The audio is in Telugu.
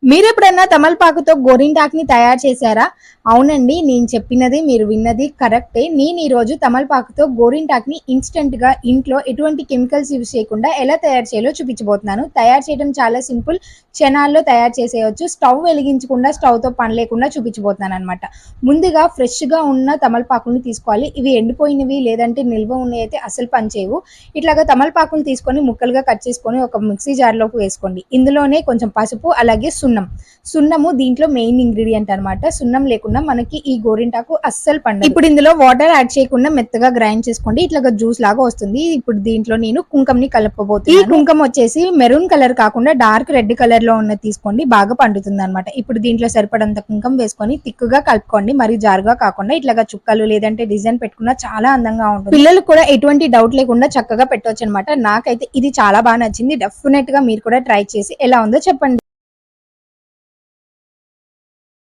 మీరెప్పుడన్నా తమలపాకుతో గోరింటాకుని తయారు చేశారా? అవునండి. నేను చెప్పినది మీరు విన్నది కరెక్టే. నేను ఈరోజు తమలపాకుతో గోరింటాకుని ఇన్‌స్టంట్‌గా ఇంట్లో ఎటువంటి కెమికల్స్ యూజ్ చేయకుండా ఎలా తయారు చేయాలో చూపించబోతున్నాను. తయారు చేయడం చాలా సింపుల్. క్షణాల్లో తయారు చేసేయొచ్చు. స్టవ్ వెలిగించకుండా, స్టవ్‌తో పని లేకుండా చూపించబోతున్నాననమాట. ముందుగా ఫ్రెష్‌గా ఉన్న తమలపాకుల్ని తీసుకోవాలి. ఇవి ఎండిపోయినవి లేదంటే నిల్వ ఉన్నయయితే అస్సలు పనిచేయవు. ఇట్లాగా తమలపాకులు తీసుకొని ముక్కలుగా కట్ చేసుకొని ఒక మిక్సీ జార్‌లోకి వేసుకోండి. ఇందులోనే కొంచెం పసుపు అలాగే సున్నము దీంట్లో మెయిన్ ఇంగ్రీడియంట్ అనమాట. సున్నం లేకుండా మనకి ఈ గోరింటాకు అస్సలు పండదు. ఇప్పుడు ఇందులో వాటర్ యాడ్ చేయకుండా మెత్తగా గ్రైండ్ చేసుకోండి. ఇట్లాగా జ్యూస్ లాగా వస్తుంది. ఇప్పుడు దీంట్లో నేను కుంకంని కలపబోతున్నాను. ఈ కుంకం వచ్చేసి మెరూన్ కలర్ కాకుండా డార్క్ రెడ్ కలర్ లో ఉన్నది తీసుకోండి, బాగా పండుతుంది అనమాట. ఇప్పుడు దీంట్లో సరిపడంత కుంకం వేసుకొని తిక్కుగా కలుపుకోండి. మరి జారుగా కాకుండా ఇట్లాగా చుక్కలు లేదంటే డిజైన్ పెట్టుకున్నా చాలా అందంగా ఉంటుంది. పిల్లలు కూడా ఎటువంటి డౌట్ లేకుండా చక్కగా పెట్టవచ్చు అనమాట. నాకైతే ఇది చాలా బాగా నచ్చింది. డెఫినెట్ గా మీరు కూడా ట్రై చేసి ఎలా ఉందో చెప్పండి.